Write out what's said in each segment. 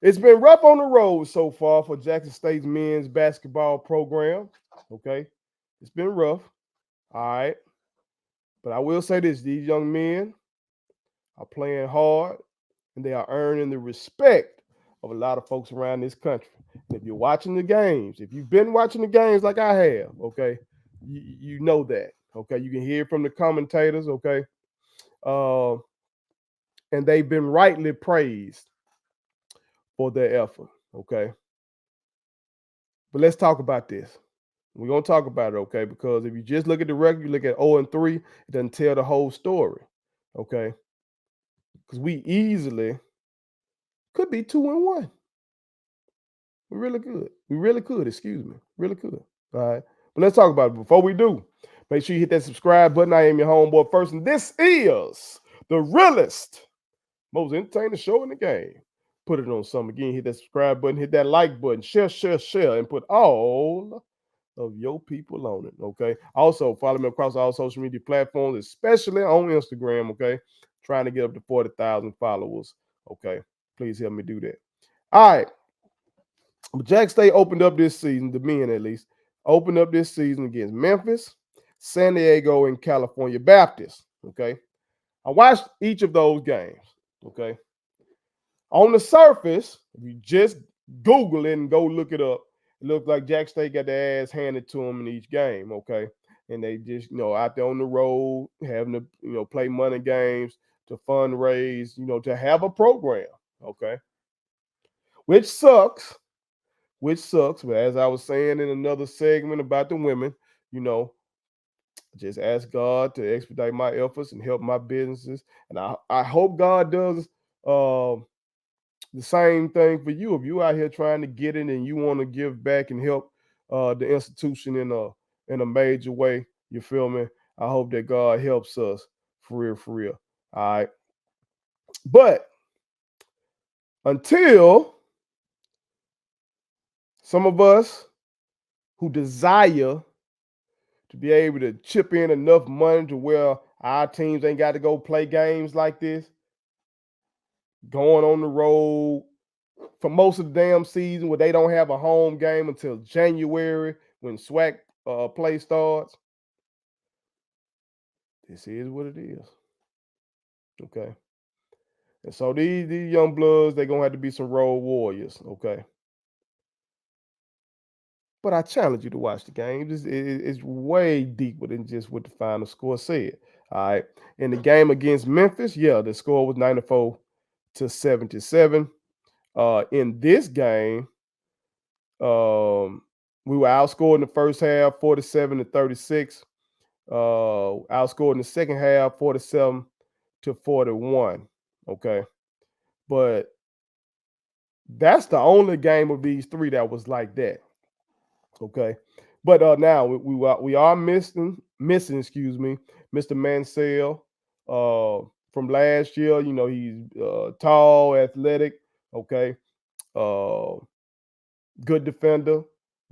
It's been rough on the road so far for Jackson State's men's basketball program. Okay. It's been rough. All right. But I will say this, these young men are playing hard and they are earning the respect of a lot of folks around this country. And if you're watching the games, if you've been watching the games like I have, okay, you know that. Okay. You can hear from the commentators, okay. Uh, and they've been rightly praised for their effort. Okay. But let's talk about this. We're gonna talk about it, okay? Because if you just look at the record, you look at 0-3, it doesn't tell the whole story. Okay. Because we easily could be 2-1. We really could. We really could, excuse me. Really could. All right. But let's talk about it. Before we do, make sure you hit that subscribe button. I am your homeboy first, and this is the realest, most entertaining show in the game. Put it on some again. Hit that subscribe button, hit that like button, share, and put all of your people on it. Okay. Also, follow me across all social media platforms, especially on Instagram. Okay. Trying to get up to 40,000 followers. Okay. Please help me do that. All right. Jack State opened up this season, the men at least, opened up this season against Memphis, San Diego, and California Baptist. Okay. I watched each of those games. Okay. On the surface, if you just Google it and go look it up, it looks like Jack State got their ass handed to them in each game, okay? And they just, out there on the road, having to, play money games to fundraise, to have a program, okay? Which sucks, But as I was saying in another segment about the women, you know, just ask God to expedite my efforts and help my businesses. And I hope God does the same thing for you. If you out here trying to get it and you want to give back and help the institution in a major way, you feel me? I hope that God helps us for real, for real. All right. But until some of us who desire to be able to chip in enough money to where our teams ain't got to go play games like this, going on the road for most of the damn season where they don't have a home game until January when SWAC play starts. This is what it is. Okay. And so these young bloods, they're gonna have to be some road warriors, okay. But I challenge you to watch the game. It's way deeper than just what the final score said. All right. In the game against Memphis, yeah, the score was 94-77. In this game, we were outscored in the first half 47-36. Outscored in the second half 47-41. Okay. But that's the only game of these three that was like that. Okay. But now we are missing, excuse me, Mr. Mansell from last year. He's tall, athletic, okay. Uh Good defender,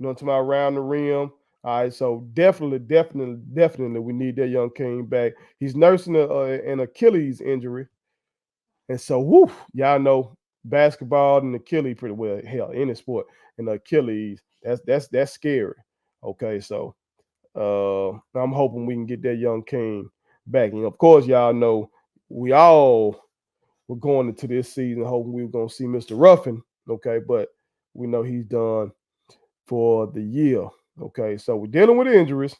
to my around the rim. All right, so definitely, we need that young king back. He's nursing an Achilles injury, and so y'all know basketball and Achilles pretty well. Hell, any sport and Achilles, that's scary. Okay, so I'm hoping we can get that young king back. And of course, y'all know we all were going into this season hoping we were gonna see Mr. Ruffin. Okay, but we know he's done for the year. Okay, so we're dealing with injuries,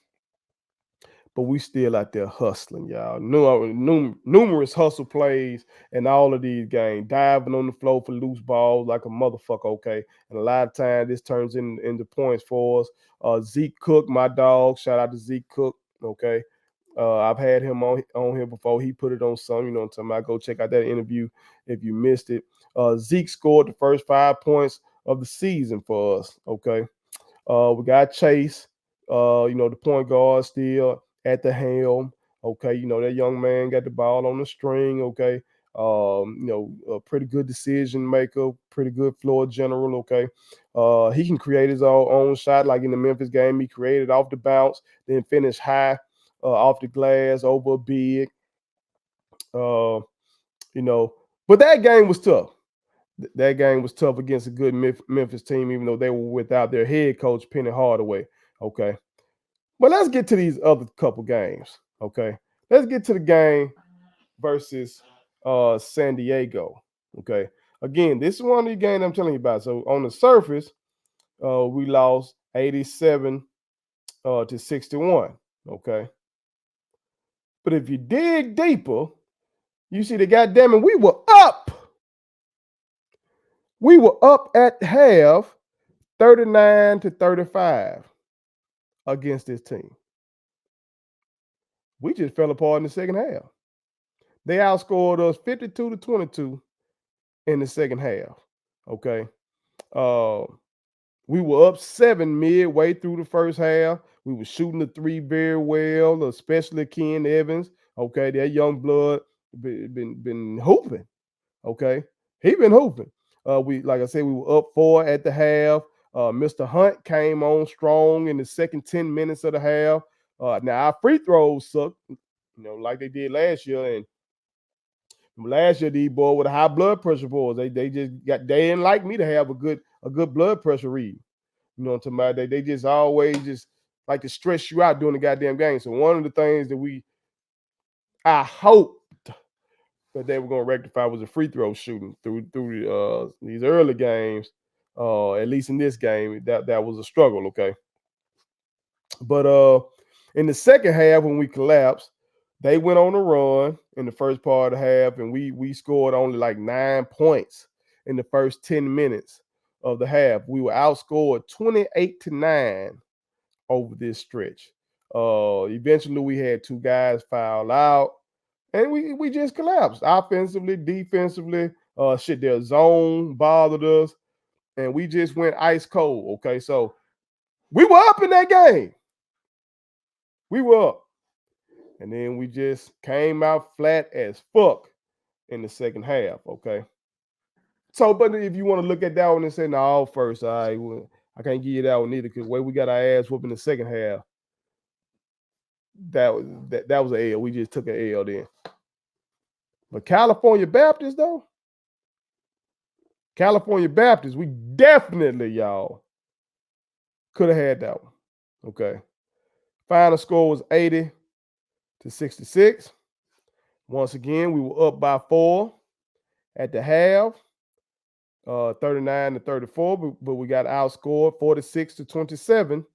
but we still out there hustling, y'all. Numerous hustle plays in all of these games, diving on the floor for loose balls like a motherfucker. Okay, and a lot of times this turns into points for us. Zeke Cook, my dog. Shout out to Zeke Cook. Okay. I've had him on here before. He put it on some, what I'm talking about. Go check out that interview if you missed it. Zeke scored the first 5 points of the season for us. Okay. We got Chase, the point guard still at the helm. Okay, that young man got the ball on the string. Okay, a pretty good decision maker, pretty good floor general. Okay, he can create his own shot, like in the Memphis game. He created off the bounce, then finished high off the glass over a big. Uh, you know, but that game was tough. That game was tough against a good Memphis team, even though they were without their head coach, Penny Hardaway. Okay. But let's get to these other couple games. Okay. Let's get to the game versus San Diego. Okay. Again, this is one of the games I'm telling you about. So on the surface, we lost 87 to 61. Okay. But if you dig deeper, you see that goddamn it, we were up. We were up at half 39 to 35 against this team. We just fell apart in the second half. They outscored us 52 to 22 in the second half. Okay. We were up 7 midway through the first half. We were shooting the three very well, especially Ken Evans. Okay, that young blood been hooping. Okay, he been hooping. We like I said, we were up 4 at the half. Mr. Hunt came on strong in the second 10 minutes of the half. Now our free throws sucked, like they did last year. And last year, these boys with a high blood pressure boys, they didn't like me to have a good blood pressure read. You know what I'm talking about? They just always just like to stress you out during the goddamn game. So one of the things that I hoped that they were going to rectify was the free throw shooting through these early games. At least in this game, that was a struggle. Okay, but in the second half when we collapsed, they went on a run in the first part of the half, and we scored only like 9 points in the first 10 minutes of the half. We were outscored 28 to 9 over this stretch. Eventually, we had 2 guys foul out, and we just collapsed offensively, defensively. Their zone bothered us, and we just went ice cold. Okay, so we were up in that game. We were up. And then we just came out flat as fuck in the second half. Okay. So, but if you want to look at that one and say, no, first, all right, well, I can't give you that one either because the way we got our ass whooped in the second half, that was an L. We just took an L then. But California Baptist, though, we definitely, y'all, could have had that one. Okay. Final score was 80 to 66. Once again, we were up by 4 at the half. 39 to 34, but we got outscored 46 to 27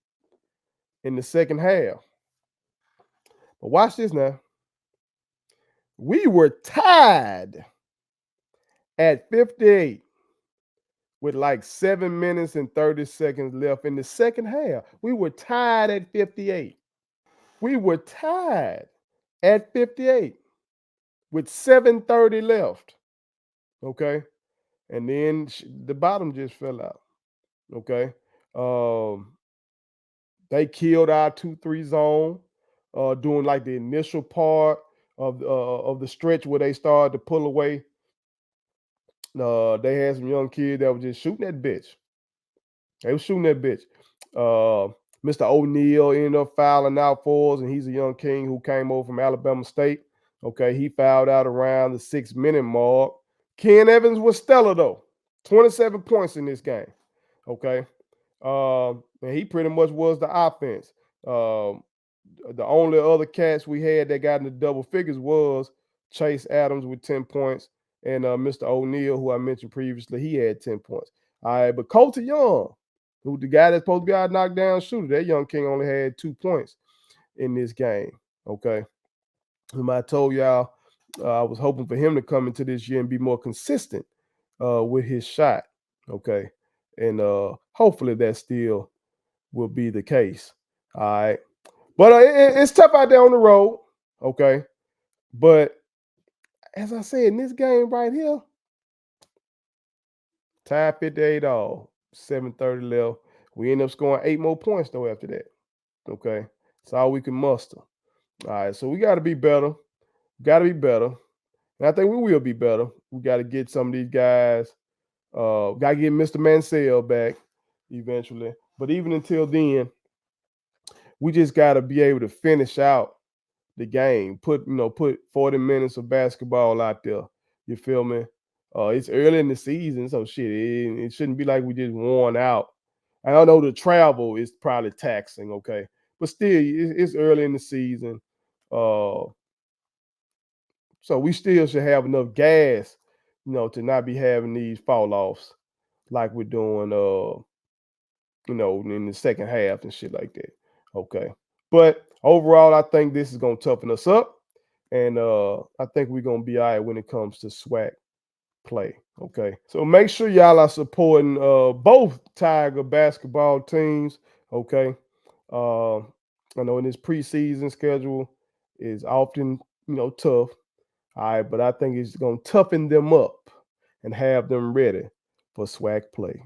in the second half. But watch this now. We were tied at 58 with like 7 minutes and 30 seconds left in the second half. We were tied at 58. We were tied at 58 with 7:30 left. Okay. And then the bottom just fell out. Okay. They killed our 2-3 zone during like the initial part of the stretch where they started to pull away. They had some young kids that were just shooting that bitch. They were shooting that bitch. Mr. O'Neal ended up fouling out for us, and he's a young king who came over from Alabama State. Okay, he fouled out around the 6-minute mark. Ken Evans was stellar though, 27 points in this game. Okay, and he pretty much was the offense. The only other cats we had that got in the double figures was Chase Adams with 10 points and Mr. O'Neal, who I mentioned previously, he had 10 points. All right, but Coulter Young, who the guy that's supposed to be our knockdown shooter, that young king only had 2 points in this game. Okay. Whom I told y'all I was hoping for him to come into this year and be more consistent with his shot. Okay. And hopefully that still will be the case. All right. But it's tough out there on the road. Okay. But as I said, in this game right here, tied 58 all, 7:30 left. We end up scoring 8 more points though after that. Okay. That's all we can muster. All right. So we got to be better. Got to be better. And I think we will be better. We got to get some of these guys. Got to get Mr. Mansell back eventually. But even until then, we just got to be able to finish out the game. Put 40 minutes of basketball out there. You feel me? It's early in the season, so shit, it shouldn't be like we just worn out. I don't know the travel is probably taxing, okay, but still, it's early in the season, uh, so we still should have enough gas, to not be having these fall offs like we're doing, in the second half and shit like that. Okay, but overall, I think this is gonna toughen us up, and I think we're gonna be all right when it comes to SWAC play. Okay, so make sure y'all are supporting both Tiger basketball teams. Okay, I know in this preseason schedule is often tough. All right, but I think it's gonna toughen them up and have them ready for SWAC play.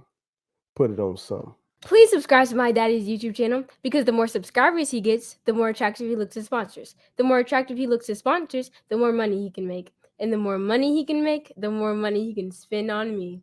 Put it on something. Please subscribe to my daddy's YouTube channel because the more subscribers he gets, the more attractive he looks to sponsors. The more attractive he looks to sponsors, the more money he can make. And the more money he can make, the more money he can spend on me.